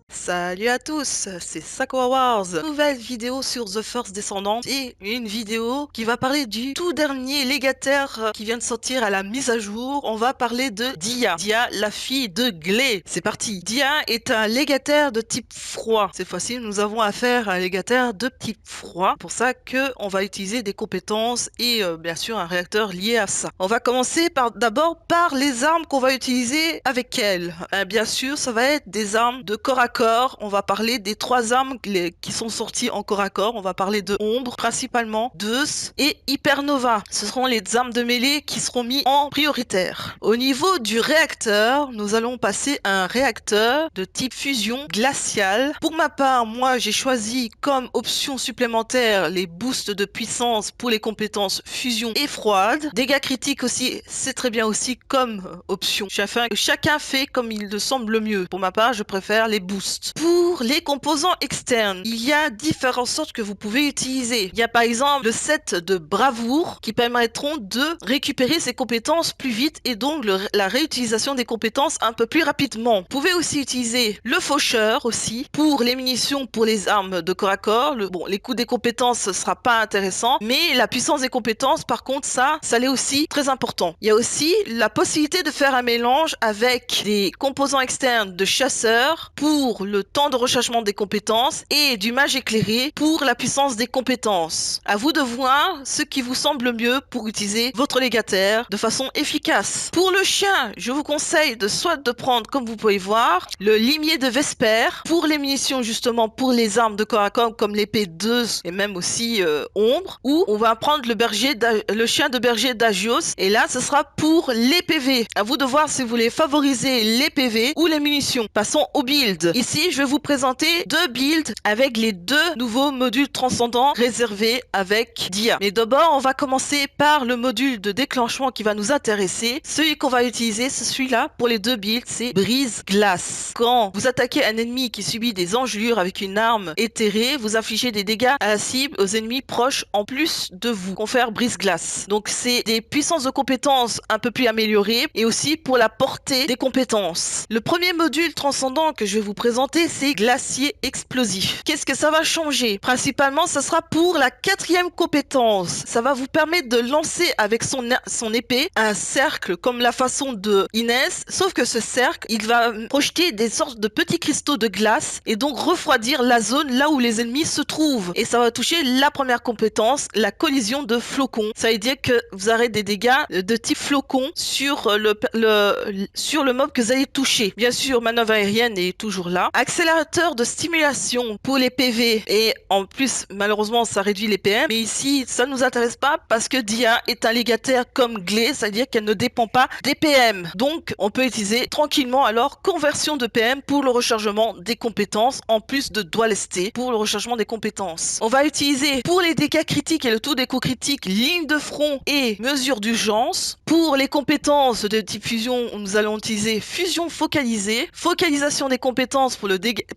Salut à tous, c'est Sakura Wars. Nouvelle vidéo sur The First Descendant et une vidéo qui va parler du tout dernier légataire qui vient de sortir à la mise à jour. On va parler de Dia. Dia, la fille de Gley. C'est parti. Dia est un légataire de type froid. Cette fois-ci, nous avons affaire à un légataire de type froid. Pour ça que on va utiliser des compétences et bien sûr un réacteur lié à ça. On va commencer d'abord par les armes qu'on va utiliser avec elle. Bien sûr, ça va être des armes de corps à corps. On va parler des 3 armes qui sont sorties en corps à corps. On va parler de Ombre, principalement, Deus et Hypernova. Ce seront les armes de mêlée qui seront mis en prioritaire. Au niveau du réacteur, nous allons passer à un réacteur de type fusion glaciale. Pour ma part, moi, j'ai choisi comme option supplémentaire les boosts de puissance pour les compétences fusion et froide. Dégâts critiques aussi, c'est très bien aussi comme option. Chacun fait comme il le semble le mieux. Pour ma part, je préfère les boosts. Pour les composants externes, il y a différentes sortes que vous pouvez utiliser. Il y a par exemple le set de bravoure qui permettront de récupérer ses compétences plus vite et donc la réutilisation des compétences un peu plus rapidement. Vous pouvez aussi utiliser le faucheur aussi pour les munitions, pour les armes de corps à corps. Les coûts des compétences, ce sera pas intéressant, mais la puissance des compétences, par contre, ça l'est aussi très important. Il y a aussi la possibilité de faire un mélange avec des composants externes de chasseur pour le temps de rechargement des compétences et du mage éclairé pour la puissance des compétences. À vous de voir ce qui vous semble mieux pour utiliser votre légataire de façon efficace. Pour le chien, je vous conseille de prendre, comme vous pouvez voir, le limier de Vesper pour les munitions, justement pour les armes de corps à corps comme l'épée 2 et même aussi Ombre, ou on va prendre le chien de berger d'Agios et là ce sera pour les PV. À vous de voir si vous voulez favoriser les PV ou les munitions. Passons au build. Ici, je vais vous présenter 2 builds avec les 2 nouveaux modules transcendants réservés avec Dia. Mais d'abord, on va commencer par le module de déclenchement qui va nous intéresser. Celui qu'on va utiliser, c'est celui-là pour les 2 builds, c'est brise-glace. Quand vous attaquez un ennemi qui subit des engelures avec une arme éthérée, vous infligez des dégâts à la cible aux ennemis proches en plus de vous. Confère brise-glace. Donc c'est des puissances de compétences un peu plus améliorées et aussi pour la portée des compétences. Le premier module transcendant que je vais vous présenter, c'est glacier explosif. Qu'est-ce que ça va changer? Principalement, ça sera pour la 4e compétence. Ça va vous permettre de lancer avec son épée un cercle comme la façon de Inès, sauf que ce cercle, il va projeter des sortes de petits cristaux de glace et donc refroidir la zone là où les ennemis se trouvent. Et ça va toucher la première compétence, la collision de flocons. Ça veut dire que vous aurez des dégâts de type flocon sur le mob que vous allez toucher. Bien sûr, manœuvre aérienne est toujours là. Accélérateur de stimulation pour les PV et en plus, malheureusement, ça réduit les PM. Mais ici, ça ne nous intéresse pas parce que Dia est un légataire comme Gley, c'est-à-dire qu'elle ne dépend pas des PM. Donc, on peut utiliser tranquillement alors conversion de PM pour le rechargement des compétences en plus de dual-ST pour le rechargement des compétences. On va utiliser pour les dégâts critiques et le taux des coups critiques, ligne de front et mesure d'urgence. Pour les compétences de type fusion, nous allons utiliser fusion focalisée, focalisation des compétences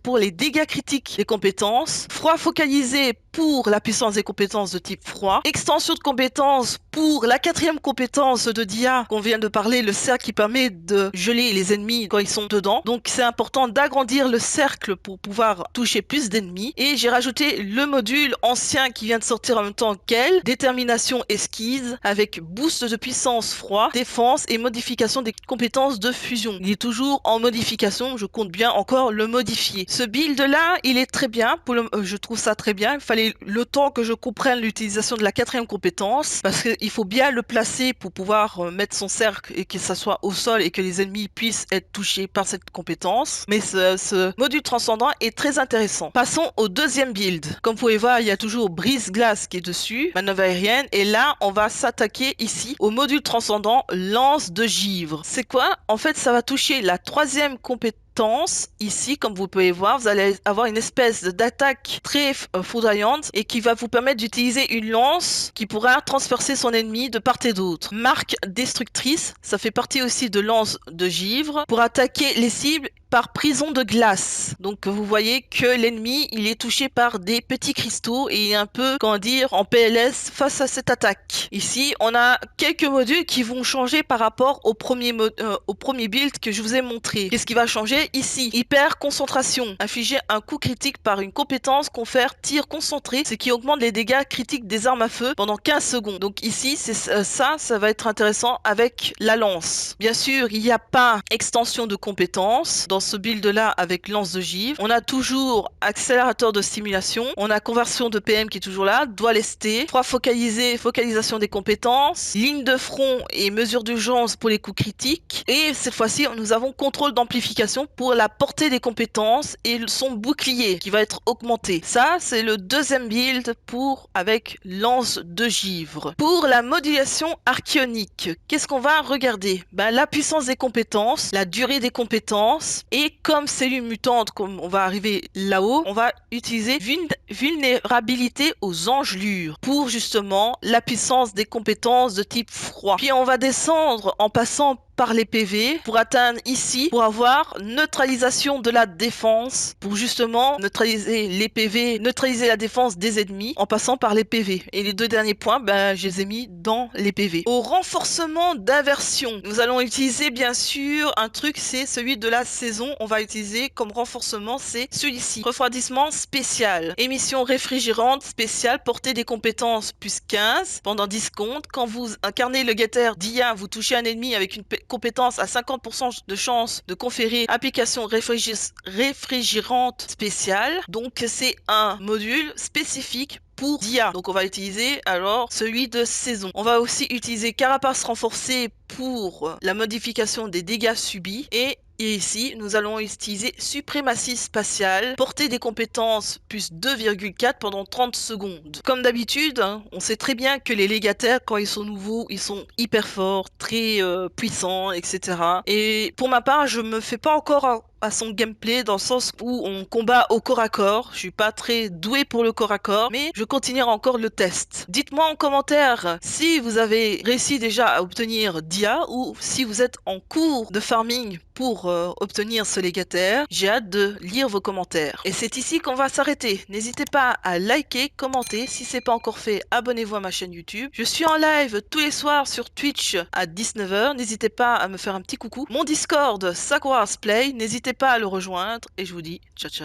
pour les dégâts critiques des compétences, froid focalisé pour la puissance des compétences de type froid, extension de compétences pour la 4e compétence de Dia qu'on vient de parler, le cercle qui permet de geler les ennemis quand ils sont dedans. Donc c'est important d'agrandir le cercle pour pouvoir toucher plus d'ennemis. Et j'ai rajouté le module ancien qui vient de sortir en même temps qu'elle, détermination esquisse avec boost de puissance froid, défense et modification des compétences de fusion. Il est toujours en modification, je compte bien encore le modifier. Ce build là, il est très bien, je trouve ça très bien. Il fallait le temps que je comprenne l'utilisation de la 4e compétence parce qu'il faut bien le placer pour pouvoir mettre son cercle et que ça soit au sol et que les ennemis puissent être touchés par cette compétence. Mais ce module transcendant est très intéressant. Passons au 2e build. Comme vous pouvez voir, il y a toujours brise-glace qui est dessus, manœuvre aérienne, et là on va s'attaquer ici au module transcendant lance de givre. C'est quoi? En fait, ça va toucher la 3e compétence intense. Ici, comme vous pouvez voir, vous allez avoir une espèce d'attaque très foudroyante et qui va vous permettre d'utiliser une lance qui pourra transpercer son ennemi de part et d'autre. Marque destructrice, ça fait partie aussi de lance de givre pour attaquer les cibles par prison de glace. Donc vous voyez que l'ennemi il est touché par des petits cristaux et il est un peu, comment dire, en PLS face à cette attaque. Ici on a quelques modules qui vont changer par rapport au premier build que je vous ai montré. Qu'est-ce qui va changer ici? Hyper concentration. Infliger un coup critique par une compétence confère tir concentré, ce qui augmente les dégâts critiques des armes à feu pendant 15 secondes. Donc ici c'est ça va être intéressant avec la lance. Bien sûr il n'y a pas extension de compétences dans ce build là avec lance de givre. On a toujours accélérateur de stimulation, on a conversion de PM qui est toujours là, doigt lesté, froid focalisé, focalisation des compétences, ligne de front et mesure d'urgence pour les coups critiques, et cette fois-ci nous avons contrôle d'amplification pour la portée des compétences et son bouclier qui va être augmenté. Ça c'est le deuxième build pour avec lance de givre. Pour la modulation archéonique, qu'est-ce qu'on va regarder? La puissance des compétences, la durée des compétences. Et comme cellule mutante, comme on va arriver là-haut, on va utiliser vulnérabilité aux engelures pour justement la puissance des compétences de type froid. Puis on va descendre en passant par les PV pour atteindre ici, pour avoir neutralisation de la défense, pour justement neutraliser les PV, neutraliser la défense des ennemis en passant par les PV. Et les deux derniers points, je les ai mis dans les PV. Au renforcement d'inversion, nous allons utiliser bien sûr un truc, c'est celui de la saison. On va utiliser comme renforcement, c'est celui-ci. Refroidissement spécial. Émission réfrigérante spéciale, portée des compétences plus 15 pendant 10 secondes. Quand vous incarnez le getter d'IA, vous touchez un ennemi avec une compétence à 50% de chance de conférer application réfrigérante spéciale. Donc c'est un module spécifique pour DIA. Donc on va utiliser alors celui de saison. On va aussi utiliser carapace renforcée pour la modification des dégâts subis, et ici, nous allons utiliser suprématie spatiale, portée des compétences plus 2,4 pendant 30 secondes. Comme d'habitude, on sait très bien que les légataires, quand ils sont nouveaux, ils sont hyper forts, très puissants, etc. Et pour ma part, je me fais pas encore à son gameplay dans le sens où on combat au corps à corps. Je suis pas très doué pour le corps à corps, mais je continuerai encore le test. Dites-moi en commentaire si vous avez réussi déjà à obtenir DIA ou si vous êtes en cours de farming pour obtenir ce légataire. J'ai hâte de lire vos commentaires. Et c'est ici qu'on va s'arrêter. N'hésitez pas à liker, commenter. Si c'est pas encore fait, abonnez-vous à ma chaîne YouTube. Je suis en live tous les soirs sur Twitch à 19 h. N'hésitez pas à me faire un petit coucou. Mon Discord, Sakura's Play. N'hésitez pas à le rejoindre. Et je vous dis ciao ciao.